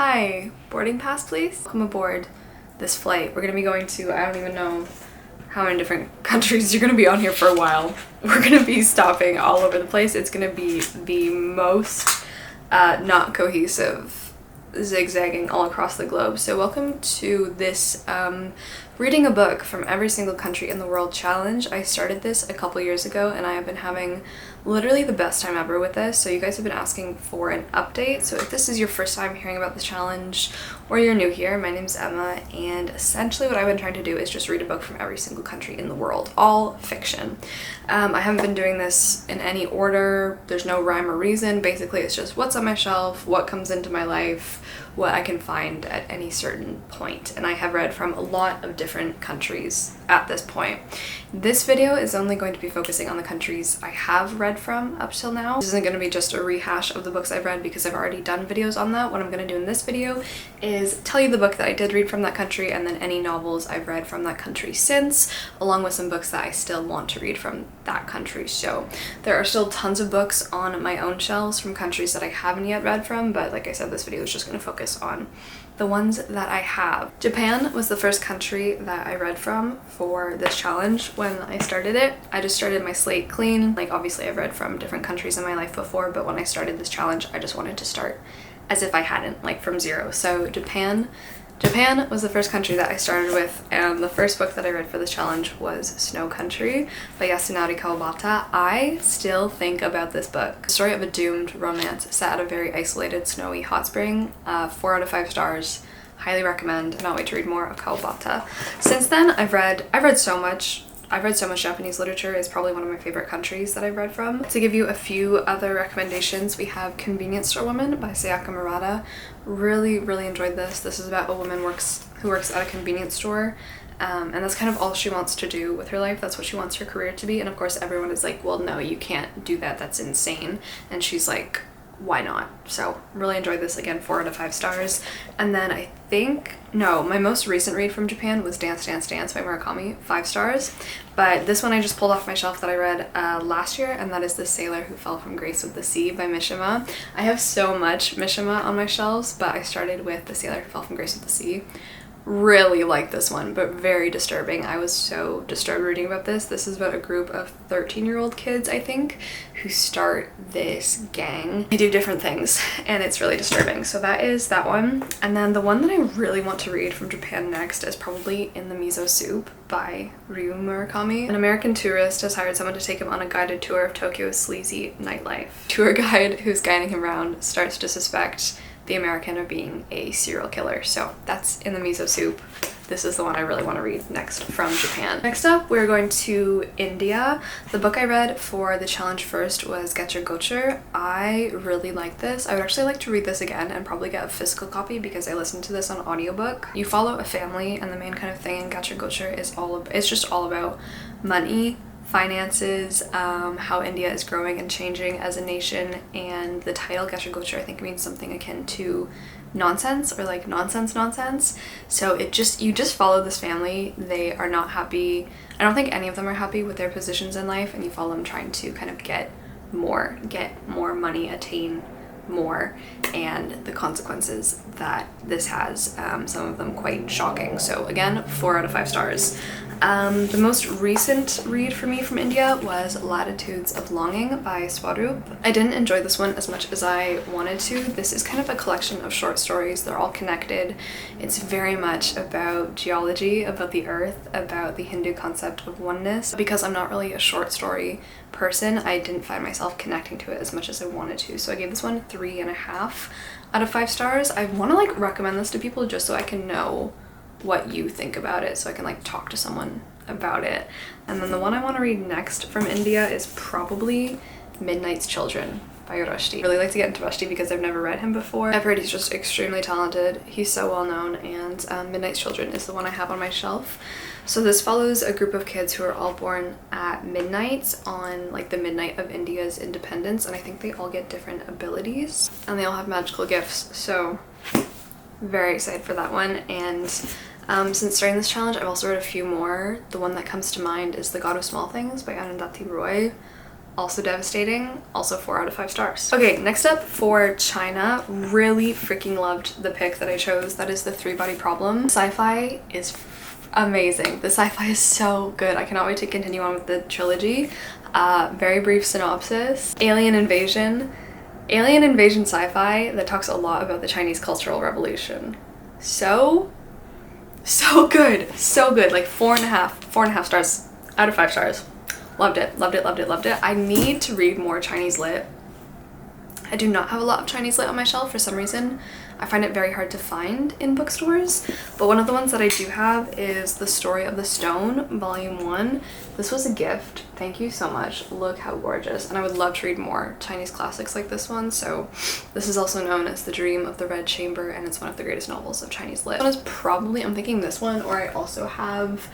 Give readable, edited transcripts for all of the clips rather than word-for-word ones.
Hi, boarding pass please? Welcome aboard this flight. We're gonna be going to, I don't even know how many different countries. You're gonna be on here for a while. We're gonna be stopping all over the place. It's gonna be the most not cohesive zigzagging all across the globe. So welcome to this reading a book from every single country in the world challenge. I started this a couple years ago and I have been having literally the best time ever with this. So you guys have been asking for an update. So if this is your first time hearing about the challenge or you're new here, my name's Emma, and essentially what I've been trying to do is just read a book from every single country in the world, all fiction. I haven't been doing this in any order. There's no rhyme or reason. Basically it's just what's on my shelf, what comes into my life, what I can find at any certain point. And I have read from a lot of different countries at this point. This video is only going to be focusing on the countries I have read from up till now. This isn't going to be just a rehash of the books I've read because I've already done videos on that. What I'm going to do in this video is tell you the book that I did read from that country and then any novels I've read from that country since, along with some books that I still want to read from that country. So there are still tons of books on my own shelves from countries that I haven't yet read from, but like I said, this video is just going to focus on the ones that I have. Japan was the first country that I read from for this challenge when I started it. I just started my slate clean. Like obviously I've read from different countries in my life before, but when I started this challenge, I just wanted to start as if I hadn't, like from zero. So Japan was the first country that I started with, and the first book that I read for this challenge was Snow Country by Yasunari Kawabata. I still think about this book. The story of a doomed romance set at a very isolated, snowy hot spring. 4 out of 5 stars. Highly recommend. Cannot wait to read more of Kawabata. Since then, I've read so much. I've read so much Japanese literature. It's probably one of my favorite countries that I've read from. To give you a few other recommendations, we have Convenience Store Woman by Sayaka Murata. Really enjoyed this. This is about a woman who works at a convenience store, and that's kind of all she wants to do with her life. That's what she wants her career to be. And of course everyone is like, well, no, you can't do that. That's insane. And she's like, why not? So really enjoyed this. Again, 4 out of 5 stars. And then my most recent read from Japan was Dance Dance Dance by Murakami, 5 stars. But this one I just pulled off my shelf that I read last year, and that is The Sailor Who Fell from Grace with the Sea by Mishima. I have so much Mishima on my shelves, but I started with The Sailor Who Fell from Grace with the Sea. Really like this one, but very disturbing. I was so disturbed reading about this. This is about a group of 13-year-old kids, I think, who start this gang. They do different things, and it's really disturbing. So that is that one. And then the one that I really want to read from Japan next is probably In the Miso Soup by Ryu Murakami. An American tourist has hired someone to take him on a guided tour of Tokyo's sleazy nightlife. Tour guide who's guiding him around starts to suspect the American of being a serial killer. So that's In the Miso Soup. This is the one I really want to read next from Japan. Next up, we're going to India. The book I read for the challenge first was Getcher Gocher. I really like this. I would actually like to read this again and probably get a physical copy because I listened to this on audiobook. You follow a family, and the main kind of thing in Getcher Gocher is it's just all about money, finances, how India is growing and changing as a nation, and the title Getcher Gocher I think means something akin to nonsense or like nonsense. So you just follow this family. They are not happy. I don't think any of them are happy with their positions in life, and you follow them trying to kind of get more money, attain more, and the consequences that this has, some of them quite shocking. So again, 4 out of 5 stars. The most recent read for me from India was Latitudes of Longing by Swaroop. I didn't enjoy this one as much as I wanted to. This is kind of a collection of short stories. They're all connected. It's very much about geology, about the earth, about the Hindu concept of oneness. Because I'm not really a short story person, I didn't find myself connecting to it as much as I wanted to. So I gave this one 3.5 out of 5 stars. I want to like recommend this to people just so I can know what you think about it, so I can like talk to someone about it. And then the one I want to read next from India is probably Midnight's Children by Rushdie. I really like to get into Rushdie because I've never read him before. I've heard he's just extremely talented. He's so well known, and Midnight's Children is the one I have on my shelf. So this follows a group of kids who are all born at midnight on like the midnight of India's independence, and I think they all get different abilities and they all have magical gifts. So very excited for that one. And since starting this challenge, I've also read a few more. The one that comes to mind is The God of Small Things by Arundhati Roy. Also devastating, also 4 out of 5 stars. Okay, next up for China, really freaking loved the pick that I chose. That is The Three Body Problem. Sci-fi is amazing. The sci-fi is so good. I cannot wait to continue on with the trilogy. Very brief synopsis. Alien invasion sci-fi that talks a lot about the Chinese Cultural Revolution. So good, so good. Like 4.5 stars out of 5 stars. Loved it, loved it, loved it, loved it. I need to read more Chinese lit. I do not have a lot of Chinese lit on my shelf for some reason. I find it very hard to find in bookstores, but one of the ones that I do have is The Story of the Stone, Volume 1. This was a gift. Thank you so much. Look how gorgeous. And I would love to read more Chinese classics like this one. So this is also known as The Dream of the Red Chamber, and it's one of the greatest novels of Chinese lit. This one is probably, I'm thinking this one, or I also have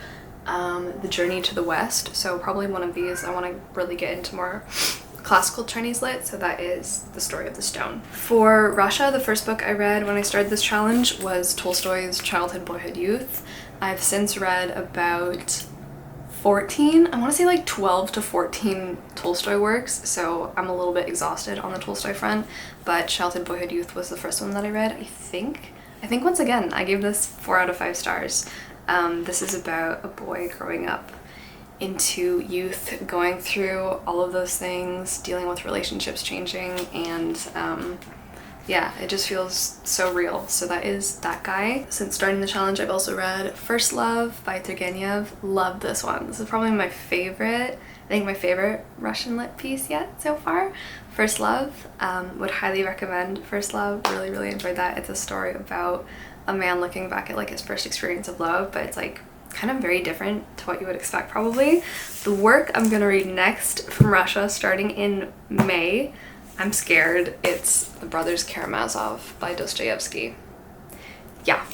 The Journey to the West. So probably one of these. I want to really get into more classical Chinese lit, so that is The Story of the Stone. For Russia, the first book I read when I started this challenge was Tolstoy's Childhood, Boyhood, Youth. I've since read about 14, I want to say like 12 to 14 Tolstoy works, so I'm a little bit exhausted on the Tolstoy front, but Childhood, Boyhood, Youth was the first one that I read. I think once again, I gave this 4 out of 5 stars. This is about a boy growing up into youth, going through all of those things, dealing with relationships changing, and yeah, it just feels so real. So that is that guy. Since starting the challenge, I've also read First Love by Turgenev. Love this one. This is probably my favorite, I think my favorite Russian lit piece yet so far. First Love, would highly recommend First Love. Really, really enjoyed that. It's a story about a man looking back at like his first experience of love, but it's like kind of very different to what you would expect probably. The work I'm gonna read next from Russia starting in May, I'm scared, it's The Brothers Karamazov by Dostoevsky. Yeah,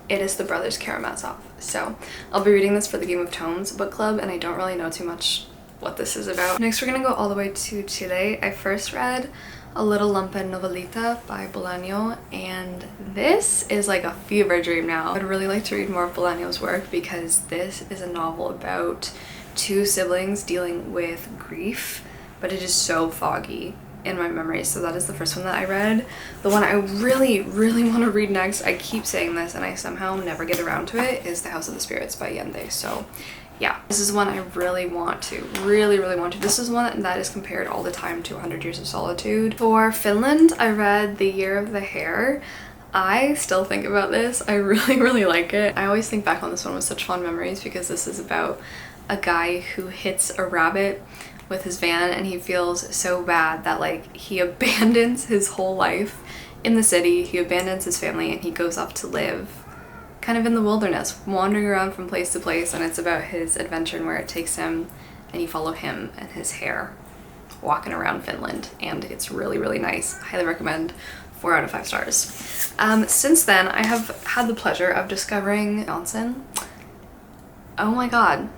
it is The Brothers Karamazov. So I'll be reading this for the Game of Tones book club, and I don't really know too much what this is about. Next we're gonna go all the way to Chile. I first read A Little Lumpa Novelita by Bolaño, and this is like a fever dream now. I'd really like to read more of Bolaño's work because this is a novel about 2 siblings dealing with grief, but it is so foggy in my memory. So that is the first one that I read. The one I really, really want to read next, I keep saying this and I somehow never get around to it, is The House of the Spirits by Yende. So yeah, this is one I really want to, really want to. This is one that is compared all the time to 100 Years of Solitude. For Finland, I read The Year of the Hare. I still think about this. I really like it. I always think back on this one with such fond memories because this is about a guy who hits a rabbit with his van, and he feels so bad that like he abandons his whole life in the city, he abandons his family, and he goes off to live kind of in the wilderness, wandering around from place to place, and it's about his adventure and where it takes him, and you follow him and his hare walking around Finland, and it's really nice. Highly recommend. 4 out of 5 stars. Since then, I have had the pleasure of discovering Johnson. Oh my god.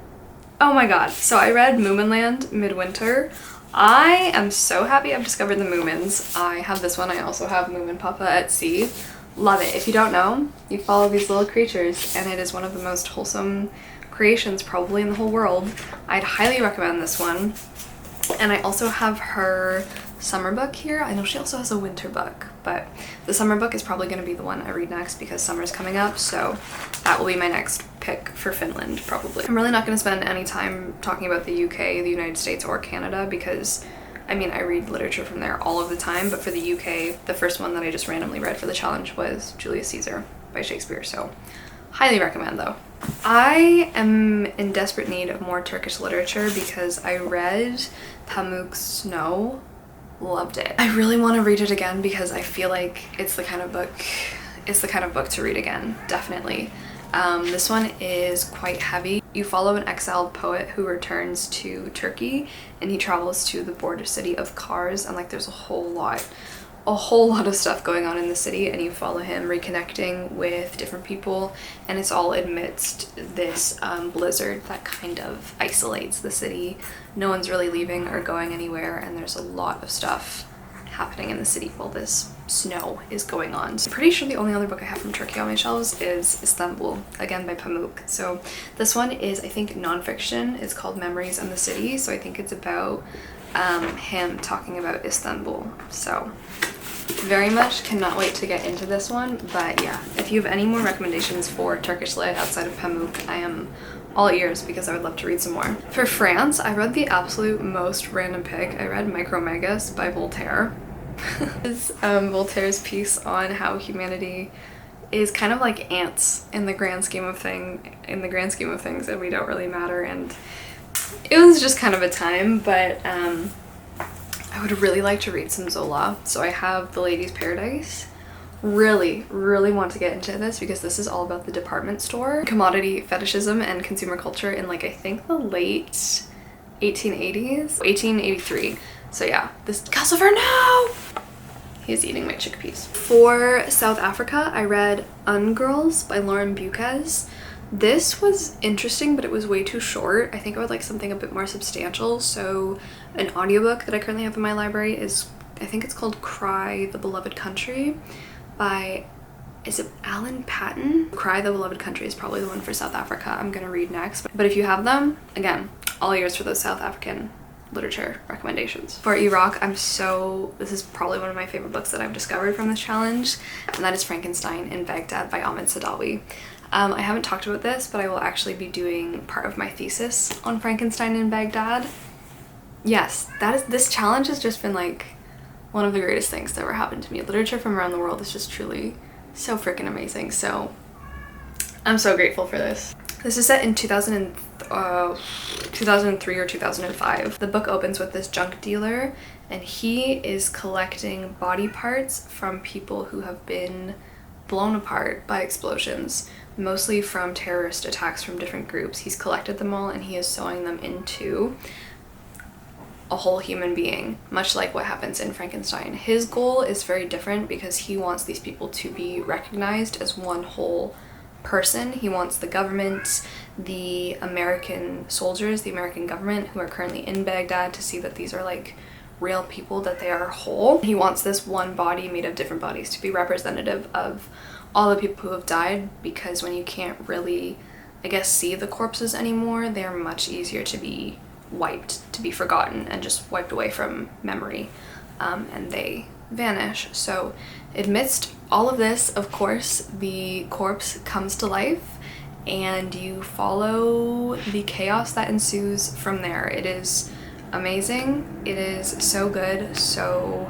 So I read Moominland Midwinter. I am so happy I've discovered the Moomins. I have this one. I also have Moomin Papa at Sea. Love it. If you don't know, you follow these little creatures, and it is one of the most wholesome creations probably in the whole world. I'd highly recommend this one. And I also have her summer book here. I know she also has a winter book, but the summer book is probably going to be the one I read next because summer's coming up, so that will be my next pick for Finland probably. I'm really not going to spend any time talking about the UK, the United States, or Canada because I mean, I read literature from there all of the time, but for the UK, the first one that I just randomly read for the challenge was Julius Caesar by Shakespeare, so highly recommend though. I am in desperate need of more Turkish literature because I read Pamuk's Snow. Loved it. I really want to read it again because I feel like it's the kind of book to read again, definitely. This one is quite heavy. You follow an exiled poet who returns to Turkey, and he travels to the border city of Kars, and like there's a whole lot of stuff going on in the city, and you follow him reconnecting with different people, and it's all amidst this blizzard that kind of isolates the city. No one's really leaving or going anywhere, and there's a lot of stuff happening in the city while this snow is going on. So I'm pretty sure the only other book I have from Turkey on my shelves is Istanbul, again by Pamuk. So this one is, I think, non-fiction. It's called Memories and the City. So I think it's about him talking about Istanbul. So very much cannot wait to get into this one. But yeah, if you have any more recommendations for Turkish lit outside of Pamuk, I am all ears because I would love to read some more. For France, I read the absolute most random pick. I read Micromegas by Voltaire. It's Voltaire's piece on how humanity is kind of like ants in the grand scheme of things, and we don't really matter. And it was just kind of a time, but I would really like to read some Zola. So I have The Lady's Paradise. Really want to get into this because this is all about the department store, commodity fetishism and consumer culture in like I think the late 1880s, 1883. So yeah, this Calcifer, no! He's eating my chickpeas. For South Africa, I read Ungirls by Lauren Buchez. This was interesting, but it was way too short. I think I would like something a bit more substantial. So an audiobook that I currently have in my library is, I think it's called Cry the Beloved Country by, is it Alan Patton? Cry the Beloved Country is probably the one for South Africa I'm gonna read next. But if you have them, again, all ears for those South African literature recommendations. For Iraq, this is probably one of my favorite books that I've discovered from this challenge, and that is Frankenstein in Baghdad by Ahmed Sadawi. I haven't talked about this, but I will actually be doing part of my thesis on Frankenstein in Baghdad. Yes, this challenge has just been like one of the greatest things that ever happened to me. Literature from around the world is just truly so freaking amazing. So I'm so grateful for this. This is set in 2003 or 2005. The book opens with this junk dealer, and he is collecting body parts from people who have been blown apart by explosions, mostly from terrorist attacks from different groups. He's collected them all and he is sewing them into a whole human being, much like what happens in Frankenstein. His goal is very different because he wants these people to be recognized as one whole person. He wants the government, the American soldiers, the American government who are currently in Baghdad to see that these are like real people, that they are whole. He wants this one body made of different bodies to be representative of all the people who have died, because when you can't really, I guess, see the corpses anymore, they're much easier to be wiped, to be forgotten and just wiped away from memory, and they vanish. So amidst all of this, of course, the corpse comes to life and you follow the chaos that ensues from there. It is amazing. It is so good. So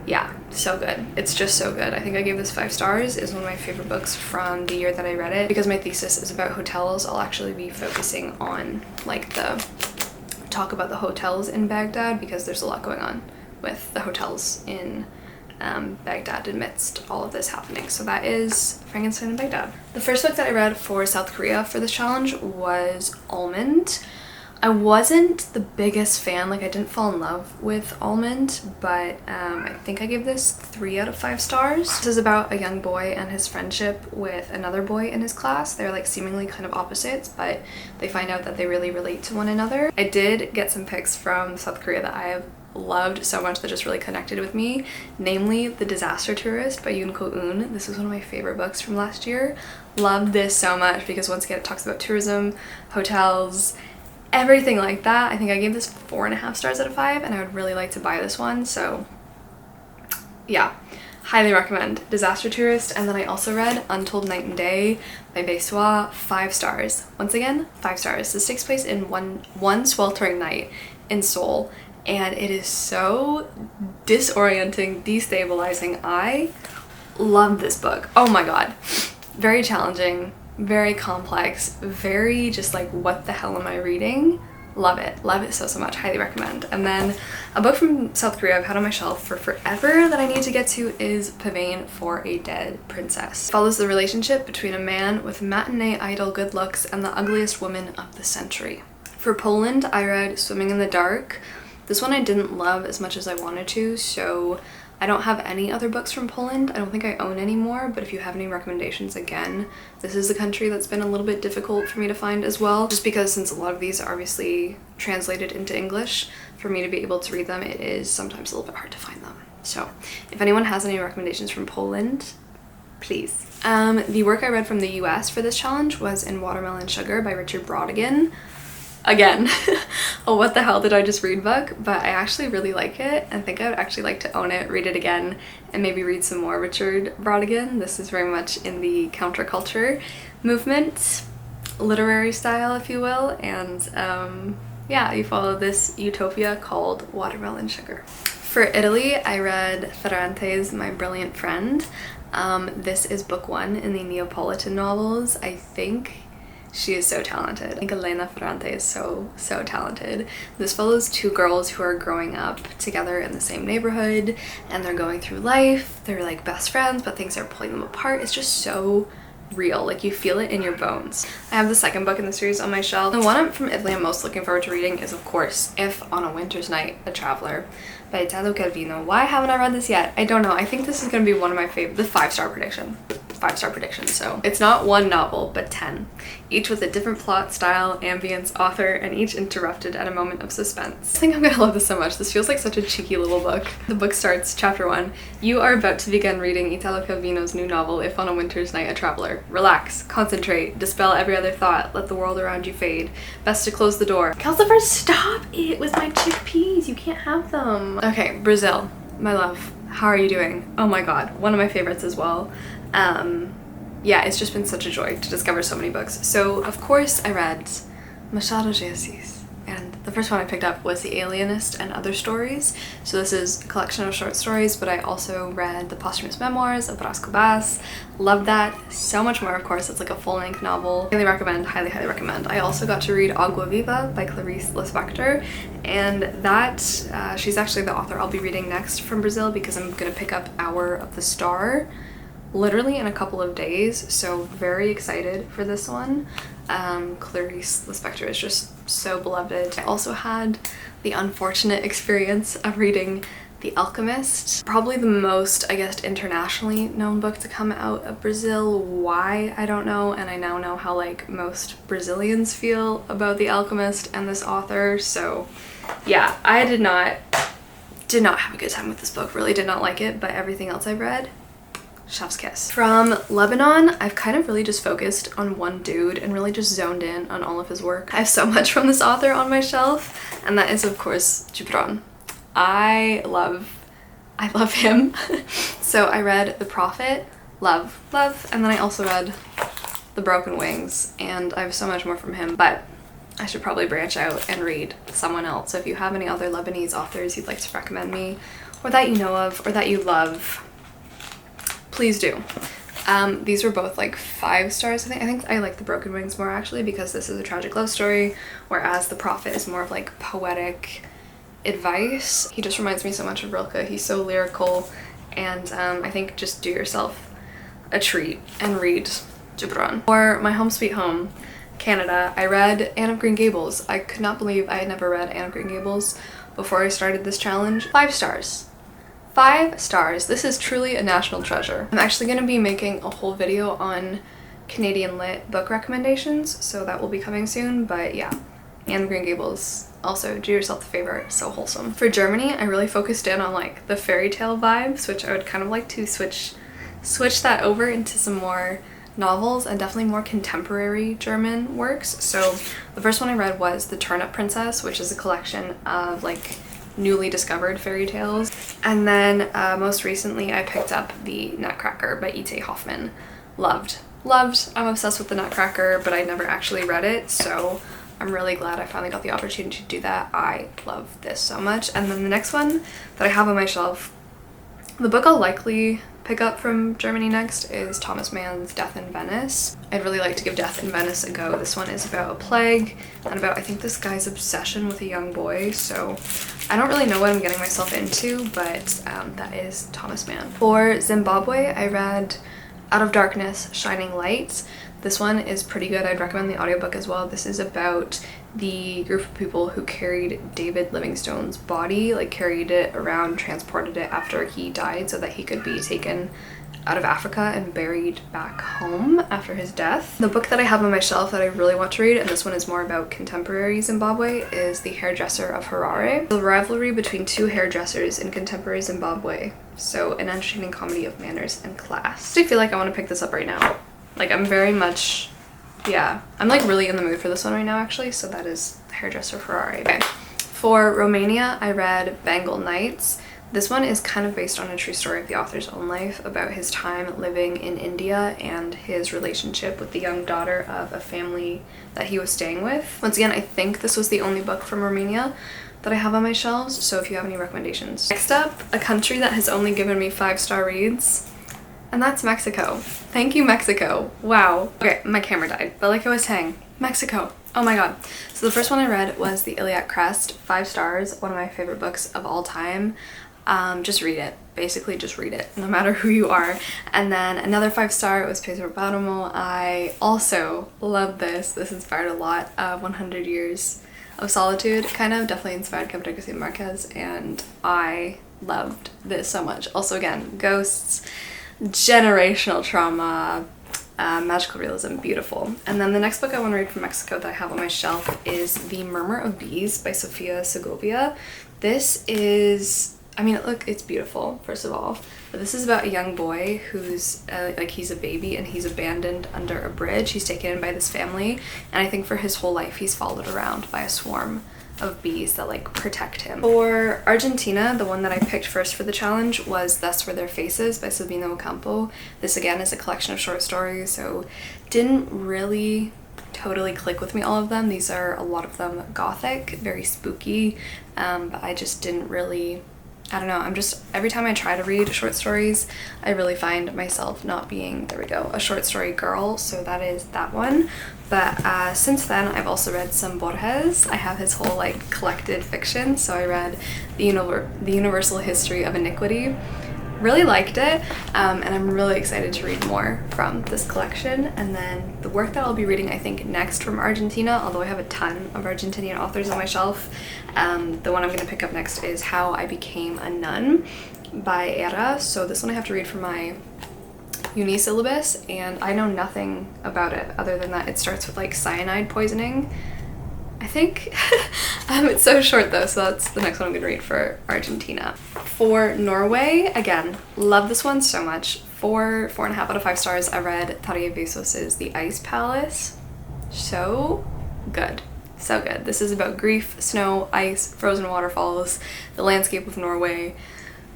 yeah, so good. It's just so good. I think I gave this 5 stars. It's one of my favorite books from the year that I read it. Because my thesis is about hotels, I'll actually be focusing on like talk about the hotels in Baghdad, because there's a lot going on with the hotels in Baghdad amidst all of this happening. So that is Frankenstein in Baghdad. The first book that I read for South Korea for this challenge was Almond. I wasn't the biggest fan, like I didn't fall in love with Almond, but I think I gave this 3 out of 5 stars. This is about a young boy and his friendship with another boy in his class. They're like seemingly kind of opposites, but they find out that they really relate to one another. I did get some pics from South Korea that I have loved so much, that just really connected with me, namely The Disaster Tourist by Yoon Ko-eun. This was one of my favorite books from last year. Loved this so much because once again it talks about tourism, hotels, everything like that. I think I gave this 4.5 stars out of 5, and I would really like to buy this one. So yeah, highly recommend Disaster Tourist. And then I also read Untold Night and Day by Bae-swa, 5 stars. Once again, 5 stars. This takes place in one sweltering night in Seoul, and it is so disorienting, destabilizing. I love this book. Oh my god. Very challenging, very complex, very just like, what the hell am I reading? Love it so much. Highly recommend. And then a book from South Korea I've had on my shelf for forever that I need to get to is Pavane for a Dead Princess. It follows the relationship between a man with matinee idol good looks and the ugliest woman of the century. For Poland, I read Swimming in the Dark. This one I didn't love as much as I wanted to, so I don't have any other books from Poland. I don't think I own any more, but if you have any recommendations, again, this is a country that's been a little bit difficult for me to find as well, just because since a lot of these are obviously translated into English, for me to be able to read them, it is sometimes a little bit hard to find them. So if anyone has any recommendations from Poland, please. The work I read from the US for this challenge was In Watermelon Sugar by Richard Brautigan. again, a what the hell did I just read book, but I actually really like it and think I would actually like to own it, read it again, and maybe read some more Richard Brautigan. This is very much in the counterculture movement, literary style, if you will, and yeah, you follow this utopia called Watermelon Sugar. For Italy, I read Ferrante's My Brilliant Friend. This is book 1 in the Neapolitan novels. I think she is so talented. I think Elena Ferrante is so talented. This follows 2 girls who are growing up together in the same neighborhood, and they're going through life. They're like best friends, but things are pulling them apart. It's just so real, like you feel it in your bones. I have the second book in the series on my shelf. The one from Italy I'm most looking forward to reading is, of course, If on a Winter's Night, A Traveler by Italo Calvino. Why haven't I read this yet? I don't know. I think this is going to be one of my favorite, the 5-star prediction. 5-star prediction. So it's not one novel, but 10, each with a different plot, style, ambience, author, and each interrupted at a moment of suspense. I think I'm gonna love this so much. This feels like such a cheeky little book. The book starts, chapter 1. You are about to begin reading Italo Calvino's new novel, If on a Winter's Night, A Traveler. Relax, concentrate, dispel every other thought, let the world around you fade. Best to close the door. Calcifer, stop it with my chickpeas. You can't have them. Okay, Brazil, my love. How are you doing? Oh my god, one of my favorites as well. Yeah, it's just been such a joy to discover so many books. So, of course, I read Machado de Assis, and the first one I picked up was The Alienist and Other Stories. So this is a collection of short stories, but I also read the posthumous memoirs of Bras Cubas. Loved that so much more, of course. It's like a full-length novel. Highly recommend, highly recommend. I also got to read Agua Viva by Clarice Lispector, and that, she's actually the author I'll be reading next from Brazil, because I'm gonna pick up Hour of the Star literally in a couple of days, so very excited for this one. Clarice Lispector is just so beloved. I also had the unfortunate experience of reading The Alchemist, probably the most, I guess, internationally known book to come out of Brazil. Why, I don't know, and I now know how like most Brazilians feel about The Alchemist and this author, so yeah, I did not have a good time with this book, really did not like it, but everything else I've read, chef's kiss. From Lebanon, I've kind of really just focused on one dude and really just zoned in on all of his work. I have so much from this author on my shelf, and that is, of course, Gibran. I love him. So I read The Prophet, love, and then I also read The Broken Wings, and I have so much more from him, but I should probably branch out and read someone else. So if you have any other Lebanese authors you'd like to recommend me, or that you know of, or that you love, please do. These were both like 5 stars, I think I like The Broken Wings more actually, because this is a tragic love story, whereas The Prophet is more of like poetic advice. He just reminds me so much of Rilke. He's so lyrical, and I think just do yourself a treat and read Gibran. For my home sweet home, Canada, I read Anne of Green Gables. I could not believe I had never read Anne of Green Gables before I started this challenge. 5 stars. 5 stars. This is truly a national treasure. I'm actually going to be making a whole video on Canadian lit book recommendations, so that will be coming soon, but yeah, Anne of Green Gables, also do yourself the favor, so wholesome. For Germany, I really focused in on like the fairy tale vibes, which I would kind of like to switch that over into some more novels and definitely more contemporary German works. So the first one I read was The Turnip Princess, which is a collection of like newly discovered fairy tales. And then most recently I picked up The Nutcracker by E.T. Hoffmann. Loved. I'm obsessed with The Nutcracker, but I never actually read it, so I'm really glad I finally got the opportunity to do that. I love this so much. And then the next one that I have on my shelf, the book I'll likely pick up from Germany next, is Thomas Mann's Death in Venice. I'd really like to give Death in Venice a go. This one is about a plague and about, I think, this guy's obsession with a young boy, so I don't really know what I'm getting myself into, but that is Thomas Mann. For Zimbabwe, I read Out of Darkness, Shining Light. This one is pretty good. I'd recommend the audiobook as well. This is about the group of people who carried David Livingstone's body, like carried it around, transported it after he died so that he could be taken out of Africa and buried back home after his death. The book that I have on my shelf that I really want to read, and this one is more about contemporary Zimbabwe, is The Hairdresser of Harare. The rivalry between 2 hairdressers in contemporary Zimbabwe. So an entertaining comedy of manners and class. I feel like I want to pick this up right now. Like I'm very much, yeah, I'm like really in the mood for this one right now actually, so that is The hairdresser Ferrari. Okay. For Romania, I read Bengal Nights. This one is kind of based on a true story of the author's own life about his time living in India and his relationship with the young daughter of a family that he was staying with. Once again, I think this was the only book from Romania that I have on my shelves, so if you have any recommendations. Next up, a country that has only given me 5-star reads, and that's Mexico. Thank you, Mexico. Wow. Okay, my camera died, but like I was saying, Mexico. Oh my god. So the first one I read was The Iliac Crest, 5 stars, one of my favorite books of all time. Just read it. Basically just read it, no matter who you are. And then another 5-star was Pedro Páramo. I also love this. This inspired a lot of 100 Years of Solitude, kind of. Definitely inspired Gabriel Garcia Marquez, and I loved this so much. Also, again, ghosts, generational trauma, magical realism, beautiful. And then the next book I want to read from Mexico that I have on my shelf is The Murmur of Bees by Sofia Segovia. This is, I mean, look, it's beautiful, first of all, but this is about a young boy who's like, he's a baby and he's abandoned under a bridge. He's taken in by this family, and I think for his whole life he's followed around by a swarm of bees that like protect him. For Argentina, the one that I picked first for the challenge was Thus Were Their Faces by Sabina Ocampo. This again is a collection of short stories, so didn't really totally click with me, all of them. These are a lot of them gothic, very spooky, but I just didn't really, I don't know, every time I try to read short stories, I really find myself not being, there we go, a short story girl, so that is that one. But since then, I've also read some Borges. I have his whole like collected fiction, so I read The Universal History of Iniquity. Really liked it, and I'm really excited to read more from this collection. And then the work that I'll be reading, I think, next from Argentina, although I have a ton of Argentinian authors on my shelf, the one I'm going to pick up next is How I Became a Nun by Era. So this one I have to read for my uni syllabus, and I know nothing about it other than that it starts with like cyanide poisoning, I think. It's so short though, so that's the next one I'm gonna read for Argentina. For Norway, again, love this one so much. 4.5 out of 5 stars. I read Tarje Vesos's The Ice Palace. So good. So good. This is about grief, snow, ice, frozen waterfalls, the landscape of Norway,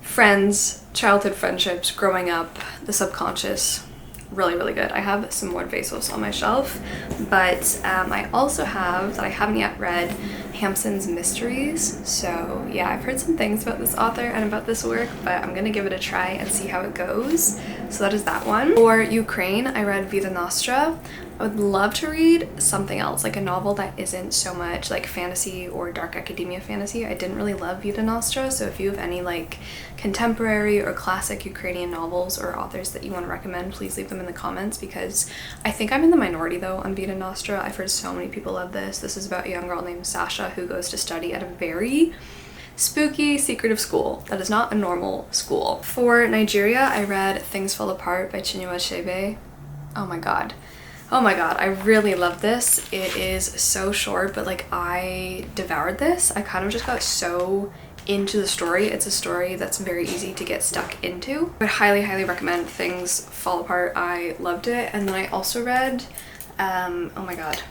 friends, childhood friendships, growing up, the subconscious. Really, really good. I have some more Vesos on my shelf, but I also have, that I haven't yet read, Hampson's Mysteries. So yeah, I've heard some things about this author and about this work, but I'm gonna give it a try and see how it goes. So that is that one. For Ukraine, I read Vida Nostra. I would love to read something else, like a novel that isn't so much like fantasy or dark academia fantasy. I didn't really love Vida Nostra, so if you have any like contemporary or classic Ukrainian novels or authors that you want to recommend, please leave them in the comments, because I think I'm in the minority though on Vida Nostra. I've heard so many people love this. This is about a young girl named Sasha who goes to study at a very spooky, secretive school that is not a normal school. For Nigeria, I read Things Fall Apart by Chinua Achebe. Oh my god. Oh my god, I really love this. It is so short, but like I devoured this. I kind of just got so into the story. It's a story that's very easy to get stuck into. I would highly, highly recommend Things Fall Apart. I loved it. And then I also read, oh my god.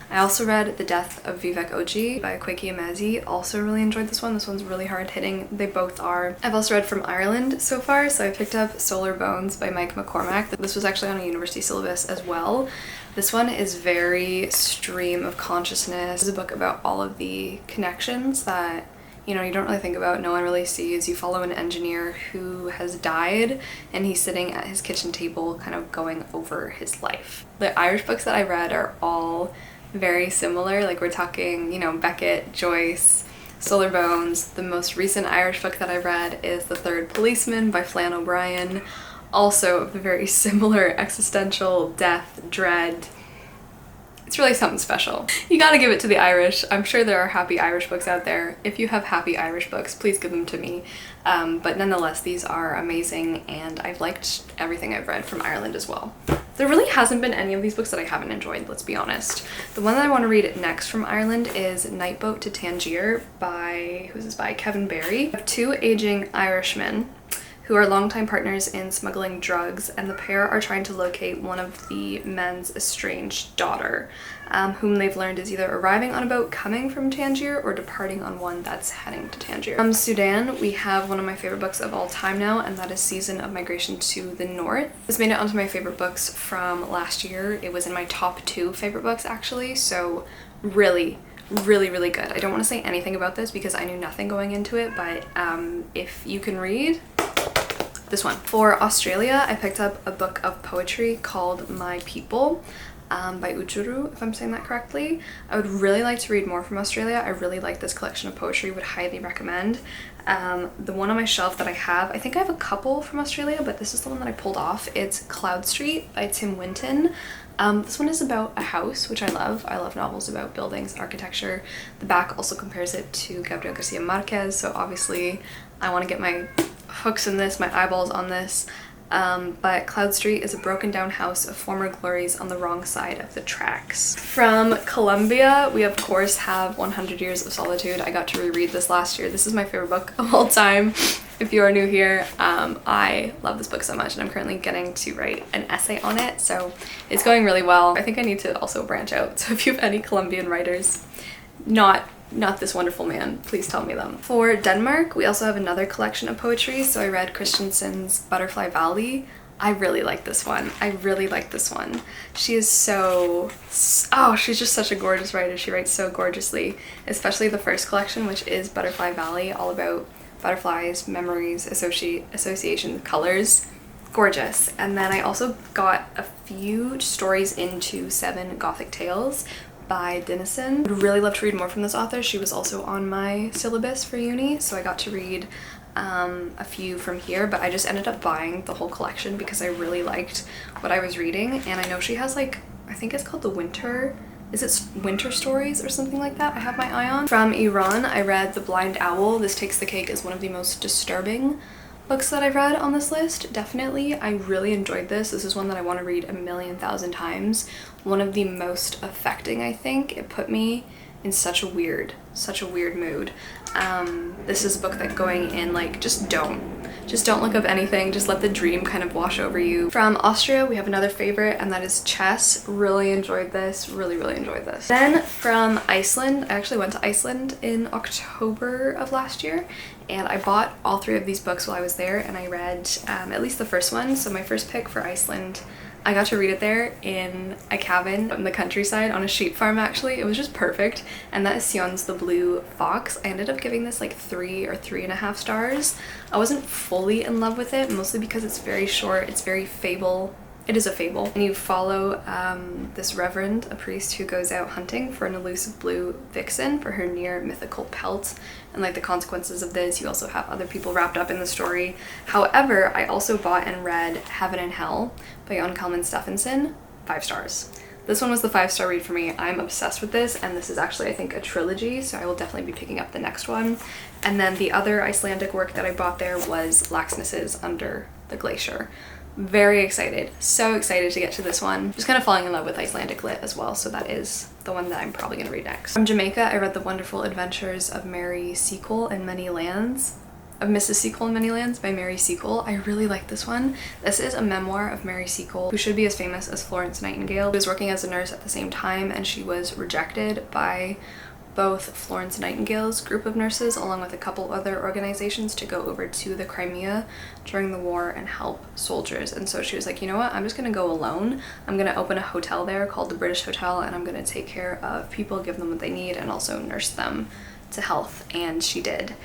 I also read The Death of Vivek Oji by Kweki Emezi. Also really enjoyed this one. This one's really hard hitting. They both are. I've also read from Ireland so far, so I picked up Solar Bones by Mike McCormack. This was actually on a university syllabus as well. This one is very stream of consciousness. It's a book about all of the connections that, you know, you don't really think about, no one really sees. You follow an engineer who has died, and he's sitting at his kitchen table kind of going over his life. The Irish books that I read are all very similar. Like we're talking, you know, Beckett, Joyce, Solar Bones. The most recent Irish book that I read is The Third Policeman by Flann O'Brien. Also a very similar existential death, dread. It's really something special. You gotta give it to the Irish. I'm sure there are happy Irish books out there. If you have happy Irish books, please give them to me. But nonetheless, these are amazing, and I've liked everything I've read from Ireland as well. There really hasn't been any of these books that I haven't enjoyed, let's be honest. The one that I want to read next from Ireland is Night Boat to Tangier by, who's this by? Kevin Barry. I have two aging Irishmen who are longtime partners in smuggling drugs, and the pair are trying to locate one of the men's estranged daughter, whom they've learned is either arriving on a boat coming from Tangier or departing on one that's heading to Tangier. From Sudan, we have one of my favorite books of all time now, and that is Season of Migration to the North. This made it onto my favorite books from last year. It was in my top 2 favorite books actually, so really good. I don't want to say anything about this because I knew nothing going into it, but if you can read, this one. For Australia, I picked up a book of poetry called My People by Ujuru, if I'm saying that correctly. I would really like to read more from Australia. I really like this collection of poetry, would highly recommend. The one on my shelf that I think I have a couple from Australia, but this is the one that I pulled off. It's Cloud Street by Tim Winton. This one is about a house, which I love. I love novels about buildings and architecture. The back also compares it to Gabriel Garcia Marquez, so obviously I want to get my hooks in this, my eyeballs on this. But Cloud Street is a broken down house of former glories on the wrong side of the tracks. From Colombia, we of course have 100 Years of Solitude. I got to reread this last year. This is my favorite book of all time. If you are new here, I love this book so much, and I'm currently getting to write an essay on it, so it's going really well. I think I need to also branch out, so if you have any Colombian writers, not this wonderful man, please tell me them. For Denmark, we also have another collection of poetry, so I read Christensen's Butterfly Valley. I really like this one. She is she's just such a gorgeous writer. She writes so gorgeously, especially the first collection, which is Butterfly Valley, all about butterflies, memories, association, colors. Gorgeous. And then I also got a few stories into 7 Gothic Tales by Dennison. I would really love to read more from this author. She was also on my syllabus for uni, so I got to read a few from here, but I just ended up buying the whole collection because I really liked what I was reading. And I know she has I think it's called the Winter Stories or something like that I have my eye on. From Iran, I read The Blind Owl. This Takes the Cake is one of the most disturbing books that I've read on this list, definitely. I really enjoyed this. This is one that I want to read 1,000,000 times. One of the most affecting, I think. It put me in such a weird mood. This is a book that going in, just don't look up anything, just let the dream kind of wash over you. From Austria, we have another favorite, and that is Chess. Really enjoyed this, really enjoyed this. Then from Iceland, I actually went to Iceland in October of last year, and I bought all 3 of these books while I was there, and I read at least the first one. So my first pick for Iceland, I got to read it there in a cabin in the countryside on a sheep farm actually. It was just perfect, and that is Sion's The Blue Fox. I ended up giving this 3 or 3.5 stars. I wasn't fully in love with it, mostly because it's very short, it's very fable. It is a fable, and you follow this reverend, a priest who goes out hunting for an elusive blue vixen for her near mythical pelt, and the consequences of this. You also have other people wrapped up in the story. However, I also bought and read Heaven and Hell by Jon Kalman Stephenson, 5 stars. This one was the 5-star read for me. I'm obsessed with this, and this is actually, I think, a trilogy, so I will definitely be picking up the next one. And then the other Icelandic work that I bought there was Laxness's Under the Glacier. Very excited, so excited to get to this one. Just kind of falling in love with Icelandic lit as well, so that is the one that I'm probably going to read next. From Jamaica, I read The Wonderful Adventures of Mary Seacole in Many Lands. Of Mrs. Seacole in Many Lands by Mary Seacole. I really like this one. This is a memoir of Mary Seacole, who should be as famous as Florence Nightingale. She was working as a nurse at the same time, and she was rejected by both Florence Nightingale's group of nurses along with a couple other organizations to go over to the Crimea during the war and help soldiers. And so she was like, you know what, I'm just gonna go alone. I'm gonna open a hotel there called the British Hotel, and I'm gonna take care of people, give them what they need, and also nurse them to health. And she did.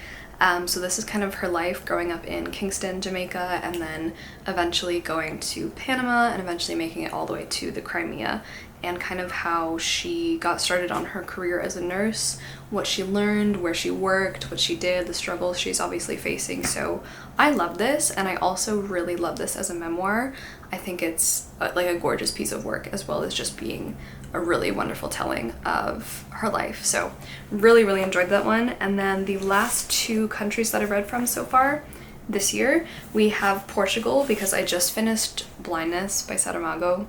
So this is kind of her life growing up in Kingston, Jamaica, and then eventually going to Panama and eventually making it all the way to the Crimea, and kind of how she got started on her career as a nurse, what she learned, where she worked, what she did, the struggles she's obviously facing. So I love this, and I also really love this as a memoir. I think it's a gorgeous piece of work, as well as just being a really wonderful telling of her life. So really enjoyed that one. And then the last 2 countries that I've read from so far this year, we have Portugal, because I just finished Blindness by Saramago.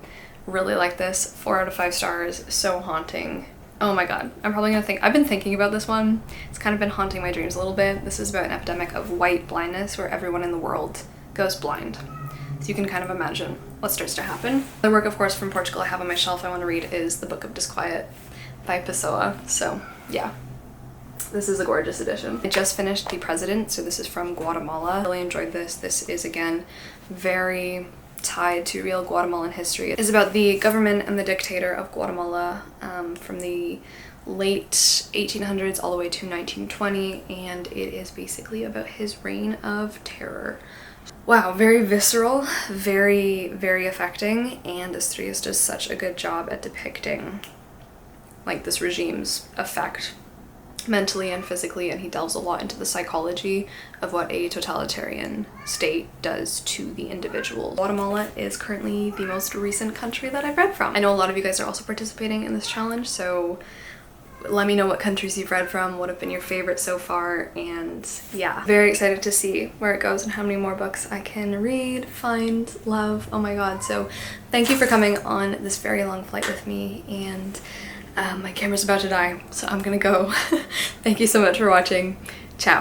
Really like this, 4 out of 5 stars, so haunting. Oh my god, I'm probably gonna I've been thinking about this one. It's kind of been haunting my dreams a little bit. This is about an epidemic of white blindness where everyone in the world goes blind. So you can kind of imagine what starts to happen. The work, of course, from Portugal I have on my shelf I want to read is The Book of Disquiet by Pessoa. So yeah, this is a gorgeous edition. I just finished The President, so this is from Guatemala. I really enjoyed this. This is, again, very tied to real Guatemalan history. It's about the government and the dictator of Guatemala from the late 1800s all the way to 1920, and it is basically about his reign of terror. Wow, very visceral, very, very affecting, and Asturias does such a good job at depicting like this regime's effect mentally and physically, and he delves a lot into the psychology of what a totalitarian state does to the individual. Guatemala is currently the most recent country that I've read from. I know a lot of you guys are also participating in this challenge, so let me know what countries you've read from, what have been your favorites so far, and yeah, very excited to see where it goes and how many more books I can read, find, love. Oh my god. So thank you for coming on this very long flight with me, and my camera's about to die, so I'm gonna go. Thank you so much for watching. Ciao.